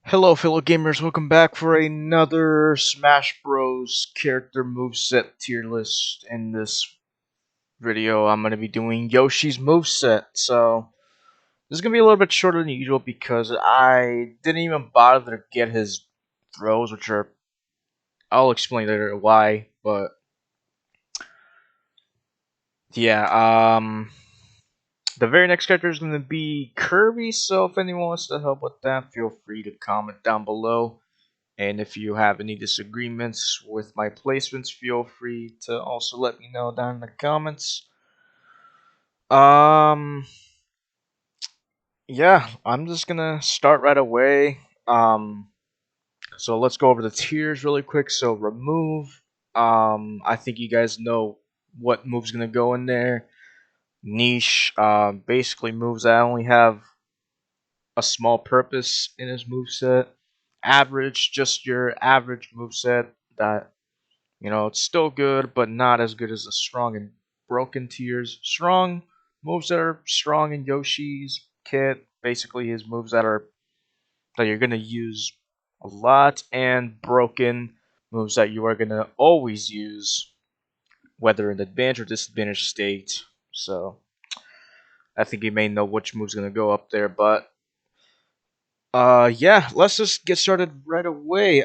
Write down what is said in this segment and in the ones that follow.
Hello, fellow gamers. Welcome back for another Smash Bros. Character moveset tier list. In this video, I'm going to be doing Yoshi's moveset. So, this is going to be a little bit shorter than usual because I didn't even bother to get his throws, which are. I'll explain later why, but. Yeah, the very next character is going to be Kirby, so if anyone wants to help with that, feel free to comment down below. And if you have any disagreements with my placements, feel free to also let me know down in the comments. Um, yeah, I'm just gonna start right away. So let's go over the tiers really quick. So remove. I think you guys know what move's gonna go in there. Niche. Basically moves that only have a small purpose in his moveset. Average, just your average moveset that. It's still good, but not as good as the strong and broken tiers. Strong moves that are strong in Yoshi's kit, basically his moves that you're gonna use a lot, and broken moves that you are gonna always use, whether in advantage or disadvantage state. So I think you may know which move's gonna go up there, but yeah, let's just get started right away.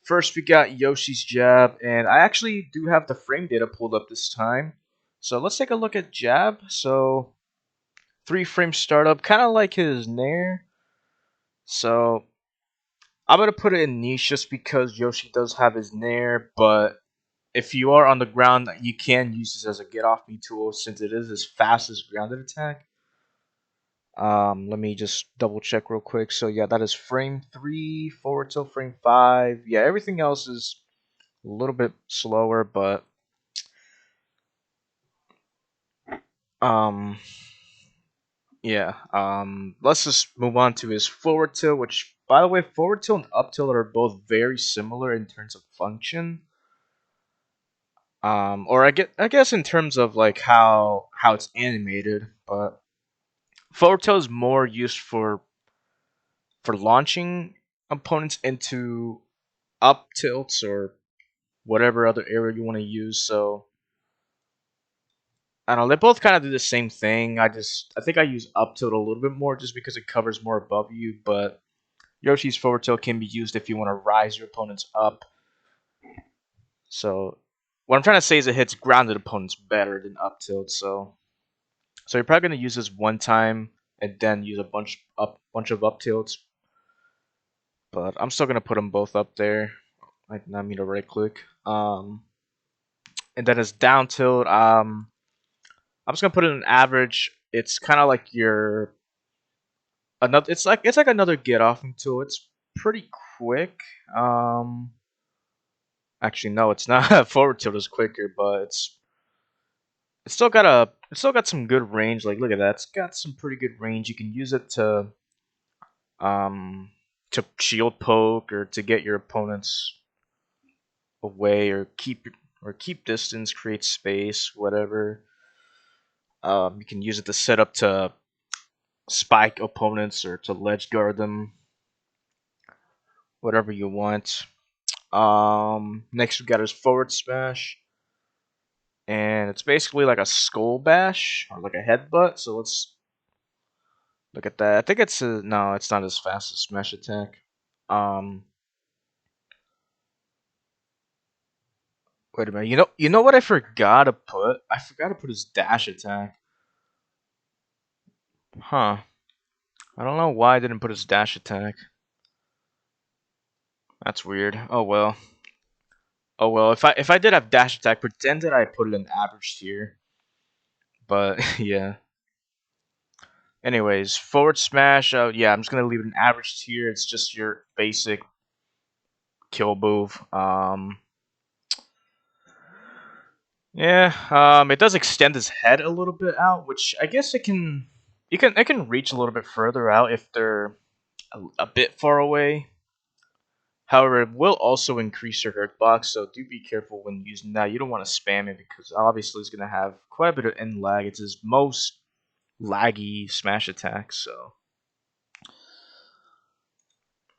First we got Yoshi's jab, and I actually do have the frame data pulled up this time. So let's take a look at jab. So 3 frame startup, kind of like his nair. So I'm gonna put it in niche just because Yoshi does have his nair, but if you are on the ground, you can use this as a get off me tool since it is his fastest grounded attack. Let me just double check real quick. So yeah, that is frame 3 forward till frame 5. Yeah, everything else is a little bit slower, but um, yeah. Let's just move on to his forward tilt, which by the way, forward tilt and up tilt are both very similar in terms of function. Or I guess in terms of like how it's animated, but forward tilt is more used for launching opponents into up tilts or whatever other area you want to use. So I don't know. They both kind of do the same thing. I think I use up tilt a little bit more just because it covers more above you. But Yoshi's forward tilt can be used if you want to rise your opponents up. So what I'm trying to say is it hits grounded opponents better than up tilt. So you're probably gonna use this one time and then use a bunch of up tilts. But I'm still gonna put them both up there. I did not mean to right click. And then it's down tilt. I'm just gonna put it in average. It's kind of like your another. It's like another get off tool. It's pretty quick. Um, Actually no, it's not. Forward tilt is quicker, but it's still got some good range. Like look at that, it's got some pretty good range. You can use it um to shield poke or to get your opponents away or keep distance, create space, whatever. You can use it to set up to spike opponents or to ledge guard them, whatever you want. Next we got his forward smash, and it's basically like a skull bash or like a headbutt. So let's look at that. I think it's no, it's not as fast as smash attack. Um, Wait a minute. You know what I forgot to put? I forgot to put his dash attack. Huh. I don't know why I didn't put his dash attack. That's weird. Oh well. Oh well. If I did have dash attack, pretend that I put it in average tier. But yeah. Anyways, forward smash. Yeah, I'm just gonna leave it in average tier. It's just your basic kill move. Yeah. It does extend his head a little bit out, which I guess it can. It can reach a little bit further out if they're a bit far away. However, it will also increase your hurt box, so do be careful when using that. You don't want to spam it because obviously it's gonna have quite a bit of end lag. It's his most laggy smash attack, so.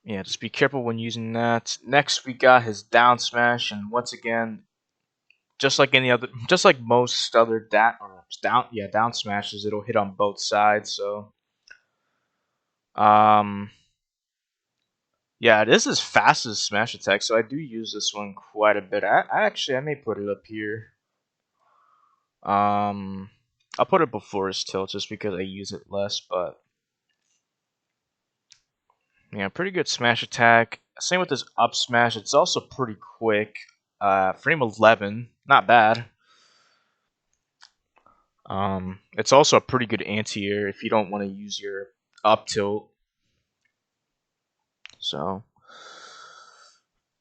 Yeah, just be careful when using that. Next, we got his down smash, and once again, just like most other down smashes, it'll hit on both sides. So, um, yeah, this is fastest smash attack, so I do use this one quite a bit. I may put it up here. Um, I'll put it before his tilt just because I use it less, but yeah, pretty good smash attack. Same with this up smash. It's also pretty quick. Frame 11, not bad. It's also a pretty good anti-air if you don't want to use your up tilt. So,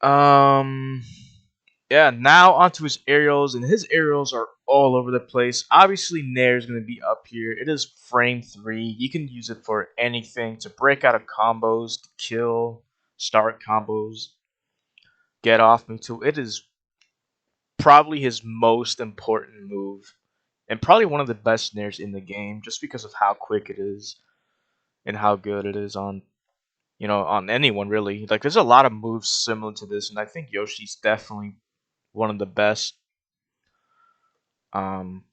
um, yeah. Now onto his aerials, and his aerials are all over the place. Obviously, Nair is going to be up here. It is frame 3. You can use it for anything to break out of combos, to kill, start combos, get off me too. It is probably his most important move, and probably one of the best Nairs in the game, just because of how quick it is and how good it is on on anyone really. Like there's a lot of moves similar to this, and I think Yoshi's definitely one of the best. Um,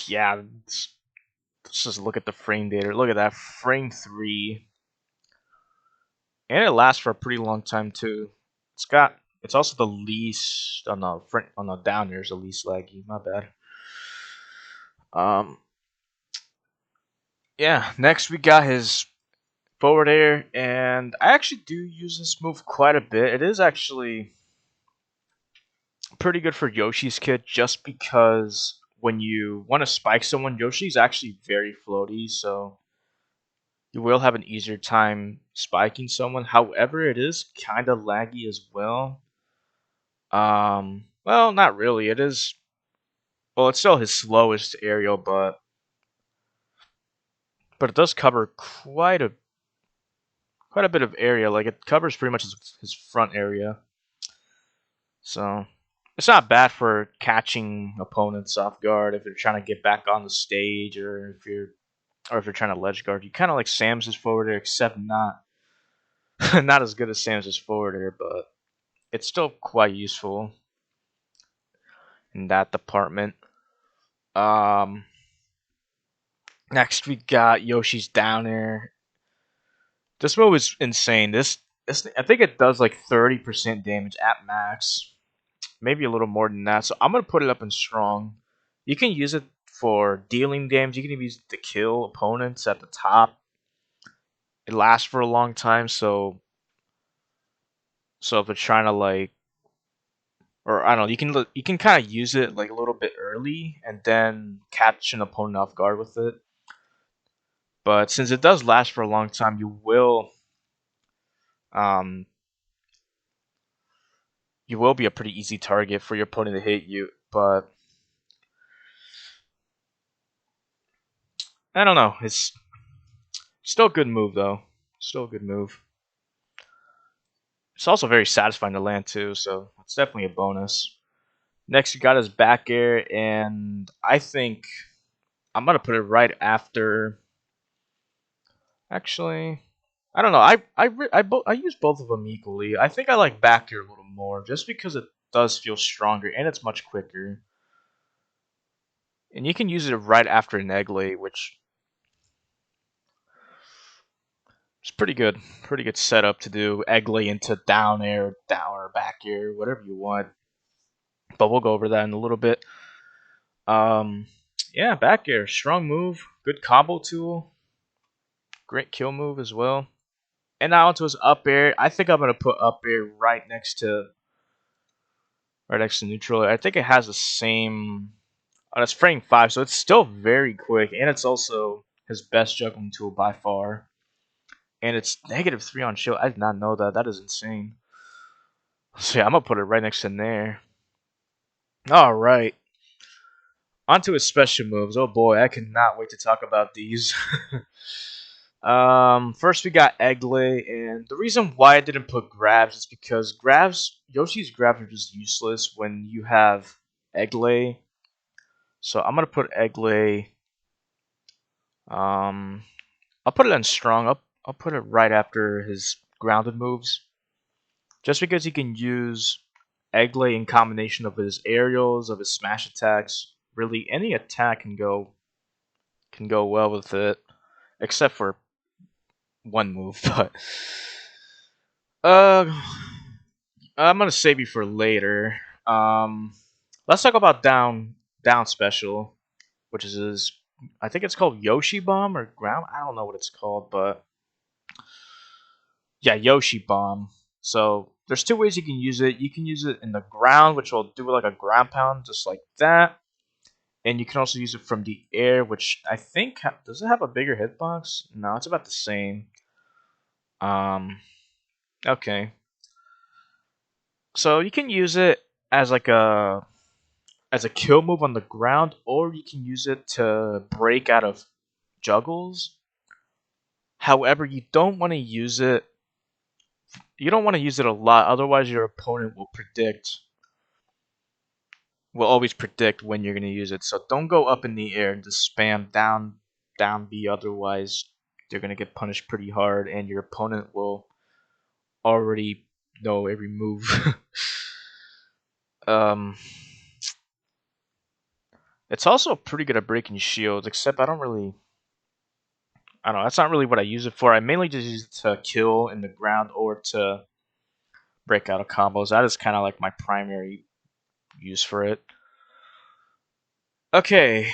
yeah, let's just look at the frame data. Look at that frame 3, and it lasts for a pretty long time too. It's also the least on the down air is the least laggy. My bad. Um, yeah. Next we got his forward air, and I actually do use this move quite a bit. It is actually pretty good for Yoshi's kit just because when you want to spike someone, Yoshi's actually very floaty, so you will have an easier time spiking someone. However, it is kind of laggy as well. Well, not really. It is. Well, it's still his slowest aerial, but it does cover quite a bit of area. Like it covers pretty much his front area. So it's not bad for catching opponents off guard if they're trying to get back on the stage or if you're trying to ledge guard. You kind of like Sam's forward air, except not not as good as Sam's forward air, but it's still quite useful in that department. Um, Next we got Yoshi's down air. This move is insane. This I think it does like 30% damage at max, maybe a little more than that. So I'm gonna put it up in strong. You can use it for dealing damage. You can even use it to kill opponents at the top. It lasts for a long time, so if they're trying to like, or I don't know, you can kind of use it like a little bit early and then catch an opponent off guard with it. But since it does last for a long time, um you will be a pretty easy target for your opponent to hit you. But I don't know, it's still a good move though. Still a good move. It's also very satisfying to land too, so it's definitely a bonus. Next, you got his back air, and I think I'm gonna put it right after. Actually, I don't know. I use both of them equally. I think I like back air a little more, just because it does feel stronger and it's much quicker. And you can use it right after an egg lay, which is pretty good. Pretty good setup to do egg lay into down or back air, whatever you want. But we'll go over that in a little bit. Um, yeah, back air, strong move, good combo tool, great kill move as well. And now onto his up air. I think I'm gonna put up air right next to neutral. I think it has the same. Oh, it's frame 5, so it's still very quick, and it's also his best juggling tool by far. And it's -3 on shield. I did not know that. That is insane. So yeah, I'm gonna put it right next to there. All right, onto his special moves. Oh boy, I cannot wait to talk about these. First we got Egglay, and the reason why I didn't put grabs is because Yoshi's grabs are just useless when you have Egglay. So I'm gonna put Egglay. Um, I'll put it on strong. I'll put it right after his grounded moves, just because he can use egg lay in combination of his aerials, of his smash attacks. Really, any attack can go well with it, except for one move. But uh, I'm gonna save you for later. Um, let's talk about down special, which is his. I think it's called Yoshi Bomb or ground. I don't know what it's called, but yeah, Yoshi Bomb. So there's two ways you can use it. You can use it in the ground, which will do like a ground pound, just like that. And you can also use it from the air, which I think does it have a bigger hitbox? No, it's about the same. Um, okay. So you can use it as like a kill move on the ground, or you can use it to break out of juggles. However, you don't want to use it. You don't want to use it a lot, otherwise your opponent will always predict when you're going to use it. So don't go up in the air and just spam down B. Otherwise, you're going to get punished pretty hard, and your opponent will already know every move. um, it's also pretty good at breaking shields, except I don't really. I don't know. That's not really what I use it for. I mainly just use it to kill in the ground or to break out of combos. That is kind of like my primary use for it. Okay,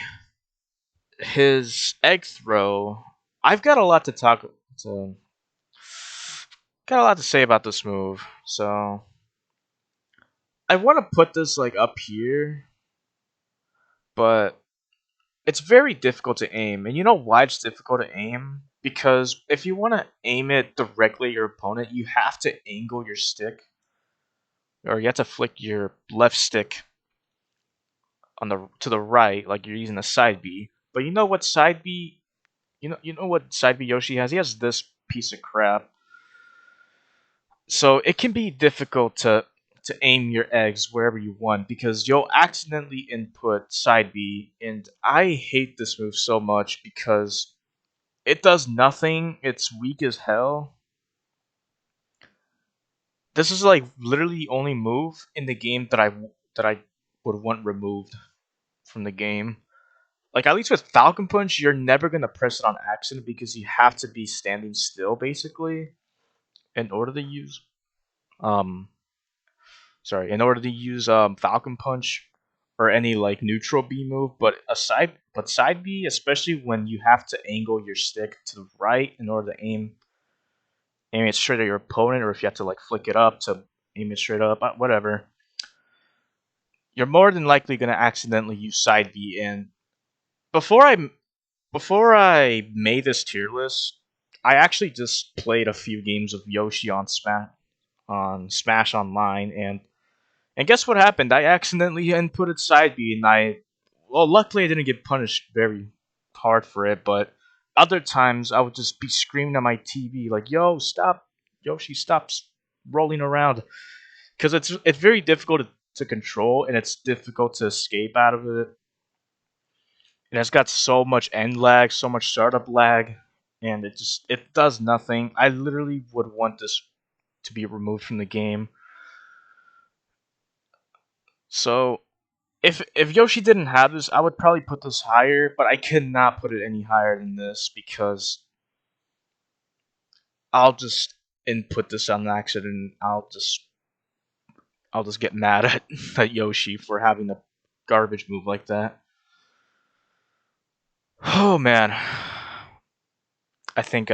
his egg throw. I've got a lot to talk. To, got a lot to say about this move. So I want to put this like up here, but it's very difficult to aim. And you know why it's difficult to aim? Because if you want to aim it directly at your opponent, you have to angle your stick, or you have to flick your left stick on the to the right, like you're using a side B. But you know what side B? You know what side B Yoshi has? He has this piece of crap. So it can be difficult to aim your eggs wherever you want because you'll accidentally input side B, and I hate this move so much because it does nothing. It's weak as hell. This is like literally the only move in the game that I would want removed from the game. Like at least with Falcon Punch, you're never gonna press it on accident because you have to be standing still basically in order to use um in order to use Falcon Punch or any like neutral B move, but side B, especially when you have to angle your stick to the right in order to aim it straight at your opponent, or if you have to like flick it up to aim it straight up, whatever. You're more than likely gonna accidentally use side B. And before I before I made this tier list, I actually just played a few games of Yoshi on Smash Online, and guess what happened? I accidentally inputted side B, and luckily I didn't get punished very hard for it, but other times I would just be screaming at my TV like, "Yo, stop, Yoshi, stop rolling around," because it's very difficult to control, and it's difficult to escape out of it. And it's got so much end lag, so much startup lag, and it does nothing. I literally would want this to be removed from the game. So if Yoshi didn't have this, I would probably put this higher, but I could not put it any higher than this because I'll just input this on accident. I'll just get mad at, at Yoshi for having a garbage move like that. Oh man, I think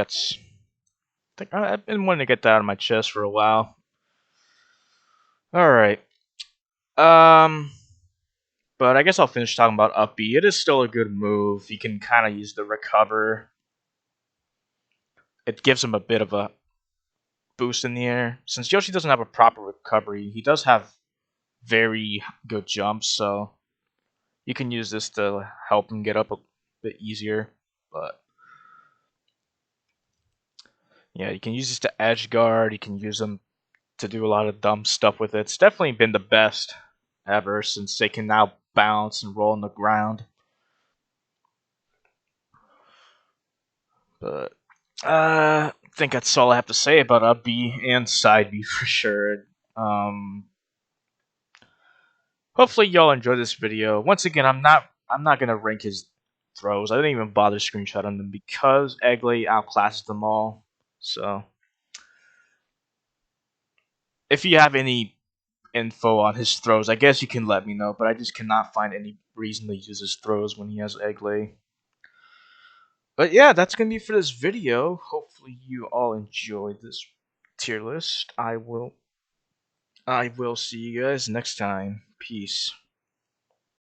I've been wanting to get that out of my chest for a while. All right, um, but I guess I'll finish talking about up B. It is still a good move. You can kind of use the recover. It gives him a bit of a boost in the air. Since Yoshi doesn't have a proper recovery, he does have very good jumps, so you can use this to help him get up a bit easier. But yeah, you can use this to edge guard. You can use them to do a lot of dumb stuff with it. It's definitely been the best ever since they can now bounce and roll on the ground. But think that's all I have to say about up B and side B for sure. Um, Hopefully y'all enjoy this video. Once again, I'm not gonna rank his throws. I didn't even bother screenshotting them because Egley outclasses them all. So if you have any info on his throws, I guess you can let me know. But I just cannot find any reason to use his throws when he has Egley. But yeah, that's gonna be for this video. Hopefully you all enjoyed this tier list. I will see you guys next time. Peace.